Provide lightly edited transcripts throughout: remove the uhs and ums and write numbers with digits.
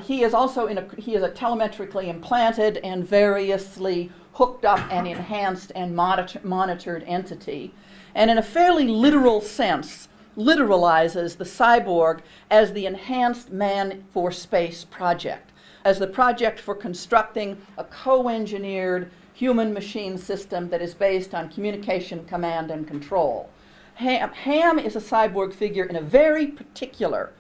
He is also he is a telemetrically implanted and variously hooked up and enhanced and monitored entity, and in a fairly literal sense, literalizes the cyborg as the enhanced man for space project, as the project for constructing a co-engineered human-machine system that is based on communication, command, and control. Ham is a cyborg figure in a very particular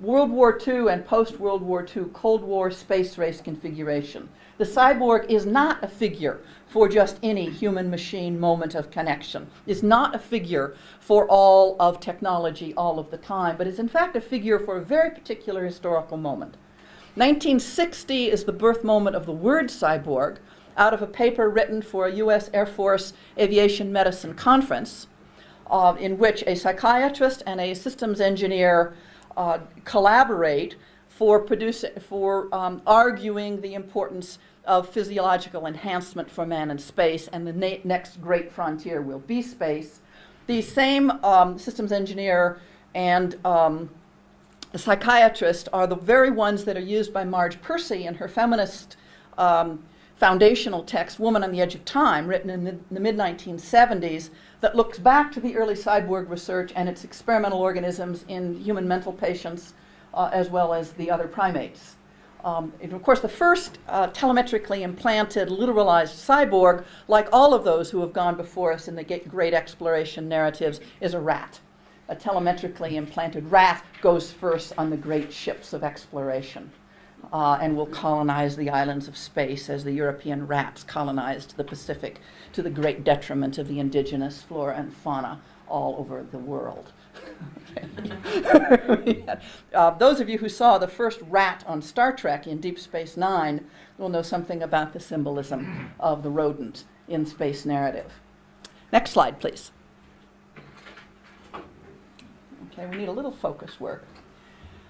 World War II and post-World War II Cold War space race configuration. The cyborg is not a figure for just any human-machine moment of connection. It's not a figure for all of technology all of the time, but is in fact a figure for a very particular historical moment. 1960 is the birth moment of the word cyborg out of a paper written for a U.S. Air Force Aviation Medicine Conference in which a psychiatrist and a systems engineer collaborate for arguing the importance of physiological enhancement for man in space, and the next great frontier will be space. The same systems engineer and the psychiatrist are the very ones that are used by Marge Percy in her feminist foundational text, Woman on the Edge of Time, written in the mid-1970s, that looks back to the early cyborg research and its experimental organisms in human mental patients as well as the other primates. And of course, the first telemetrically implanted, literalized cyborg, like all of those who have gone before us in the great exploration narratives, is a rat. A telemetrically implanted rat goes first on the great ships of exploration and will colonize the islands of space as the European rats colonized the Pacific, to the great detriment of the indigenous flora and fauna all over the world. Those of you who saw the first rat on Star Trek in Deep Space Nine will know something about the symbolism of the rodent in space narrative. Next slide, please. Okay, we need a little focus work.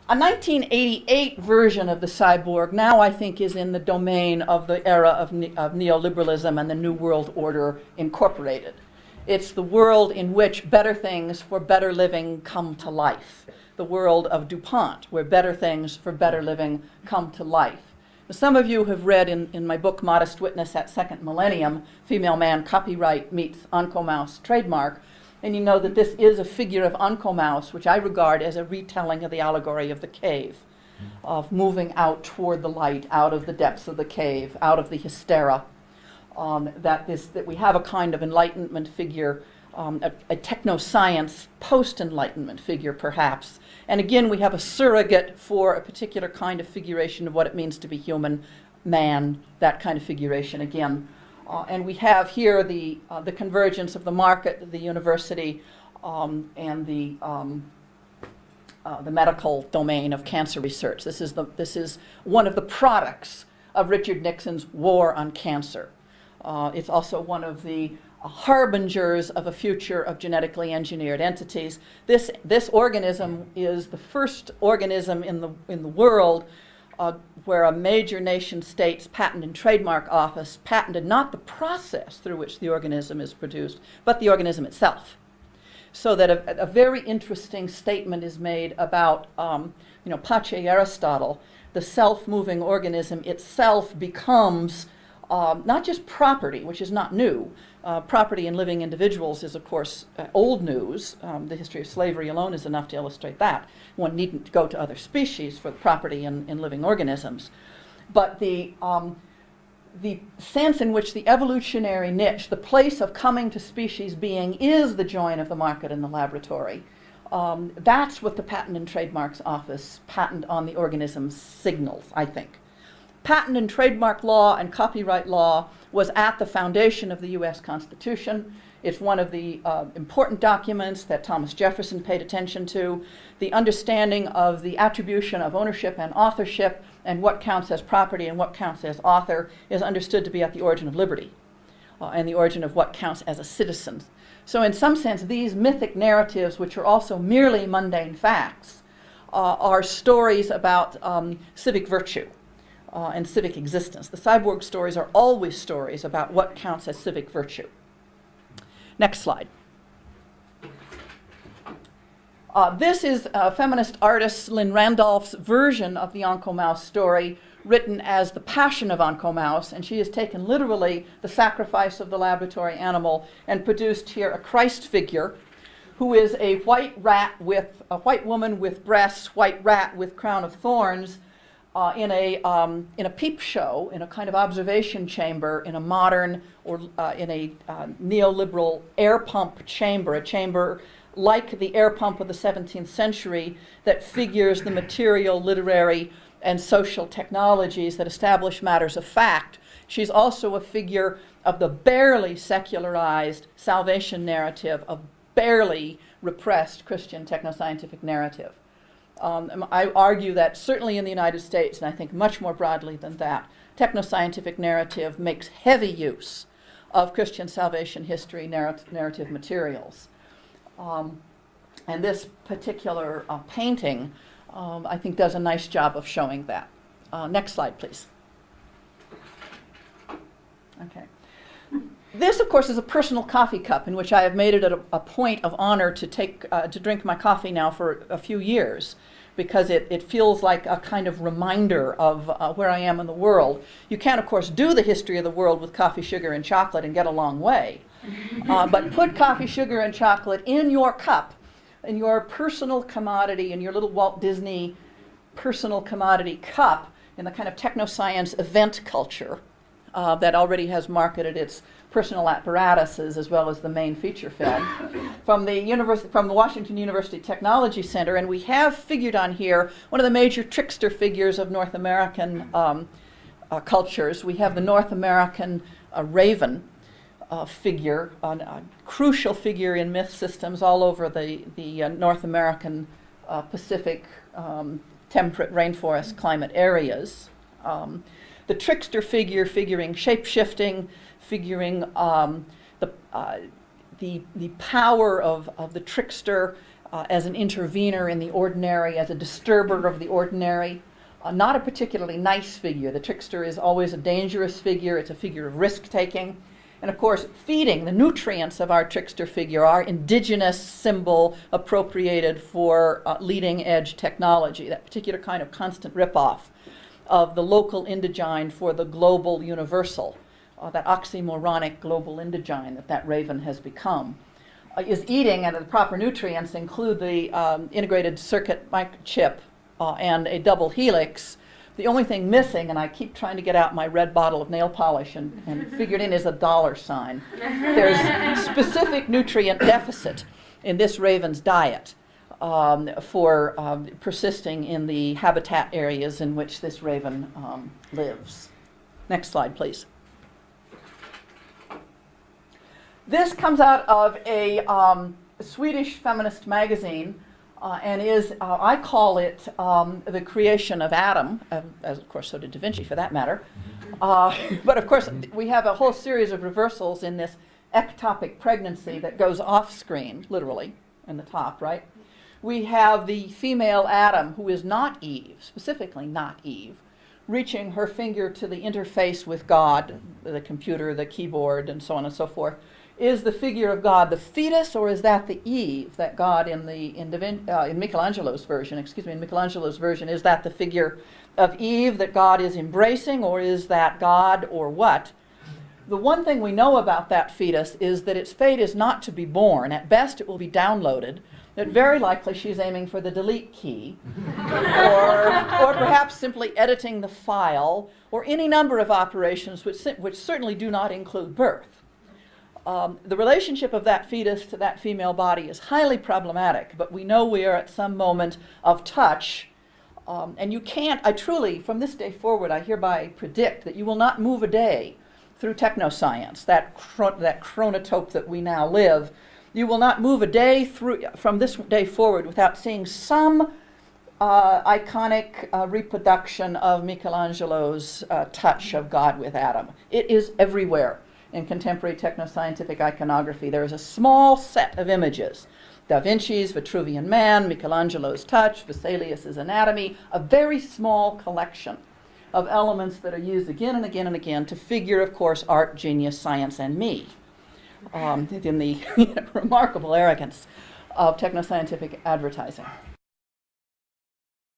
A 1988 version of the cyborg now, I think, is in the domain of the era of neoliberalism and the New World Order incorporated. It's the world in which better things for better living come to life. The world of DuPont, where better things for better living come to life. Some of you have read in my book, Modest Witness at Second Millennium, Female Man Copyright Meets Oncomouse Trademark, and you know that this is a figure of Oncomouse, which I regard as a retelling of the allegory of the cave, of moving out toward the light, out of the depths of the cave, out of the hystera. That we have a kind of Enlightenment figure, a techno-science post-Enlightenment figure, perhaps. And again, we have a surrogate for a particular kind of figuration of what it means to be human, man, that kind of figuration again. And we have here the convergence of the market, the university, and the medical domain of cancer research. This is one of the products of Richard Nixon's war on cancer. It's also one of the harbingers of a future of genetically engineered entities. This organism is the first organism in the world where a major nation state's patent and trademark office patented not the process through which the organism is produced, but the organism itself. So that a very interesting statement is made about, Pace Aristotle, the self-moving organism itself becomes not just property, which is not new. Property in living individuals is, of course, old news. The history of slavery alone is enough to illustrate that. One needn't go to other species for property in living organisms. But the sense in which the evolutionary niche, the place of coming to species being, is the join of the market and the laboratory. That's what the Patent and Trademarks Office patent on the organism signals, I think. Patent and trademark law and copyright law was at the foundation of the U.S. Constitution. It's one of the important documents that Thomas Jefferson paid attention to. The understanding of the attribution of ownership and authorship and what counts as property and what counts as author is understood to be at the origin of liberty and the origin of what counts as a citizen. So in some sense, these mythic narratives, which are also merely mundane facts, are stories about civic virtue. And civic existence. The cyborg stories are always stories about what counts as civic virtue. Next slide. This is feminist artist Lynn Randolph's version of the Anko-Maus story, written as The Passion of Anko-Maus, and she has taken literally the sacrifice of the laboratory animal and produced here a Christ figure who is a white woman with breasts, white rat with crown of thorns, in a peep show, in a kind of observation chamber, in a modern or in a neoliberal air pump chamber, a chamber like the air pump of the 17th century that figures the material, literary, and social technologies that establish matters of fact. She's also a figure of the barely secularized salvation narrative, of barely repressed Christian technoscientific narrative. I argue that certainly in the United States, and I think much more broadly than that, technoscientific narrative makes heavy use of Christian salvation history narrative materials. And this particular painting, I think, does a nice job of showing that. Next slide, please. Okay. This, of course, is a personal coffee cup in which I have made it a point of honor to drink my coffee now for a few years, because it feels like a kind of reminder of where I am in the world. You can, of course, do the history of the world with coffee, sugar, and chocolate and get a long way. But put coffee, sugar, and chocolate in your cup, in your personal commodity, in your little Walt Disney personal commodity cup, in the kind of technoscience event culture that already has marketed its personal apparatuses as well as the main feature film from the Washington University Technology Center. And we have figured on here one of the major trickster figures of North American cultures. We have the North American raven figure, a crucial figure in myth systems all over the North American Pacific temperate rainforest climate areas. The trickster figure figuring shape-shifting, figuring the power of the trickster as an intervener in the ordinary, as a disturber of the ordinary. Not a particularly nice figure. The trickster is always a dangerous figure. It's a figure of risk-taking. And of course, feeding the nutrients of our trickster figure, our indigenous symbol appropriated for leading-edge technology, that particular kind of constant ripoff of the local indigene for the global universal, that oxymoronic global indigene that raven has become, is eating, and the proper nutrients include the integrated circuit microchip and a double helix. The only thing missing, and I keep trying to get out my red bottle of nail polish and figured in, is a $sign. There's specific nutrient deficit in this raven's diet for persisting in the habitat areas in which this raven lives. Next slide, please. This comes out of a Swedish feminist magazine and is, I call it, the creation of Adam, as of course so did Da Vinci for that matter. But of course we have a whole series of reversals in this ectopic pregnancy that goes off screen, literally, in the top, right? We have the female Adam, who is not Eve, specifically not Eve, reaching her finger to the interface with God, the computer, the keyboard, and so on and so forth. Is the figure of God the fetus, or is that the Eve that God in Michelangelo's version, in Michelangelo's version, is that the figure of Eve that God is embracing, or is that God, or what? The one thing we know about that fetus is that its fate is not to be born. At best it will be downloaded, that very likely she's aiming for the delete key, or perhaps simply editing the file, or any number of operations which certainly do not include birth. The relationship of that fetus to that female body is highly problematic, but we know we are at some moment of touch, and you can't, I truly, from this day forward, I hereby predict that you will not move a day through technoscience, that chronotope that we now live. You will not move a day through from this day forward without seeing some iconic reproduction of Michelangelo's touch of God with Adam. It is everywhere in contemporary technoscientific iconography. There is a small set of images. Da Vinci's Vitruvian Man, Michelangelo's touch, Vesalius's anatomy, a very small collection of elements that are used again and again and again to figure, of course, art, genius, science, and me. In the remarkable arrogance of technoscientific advertising.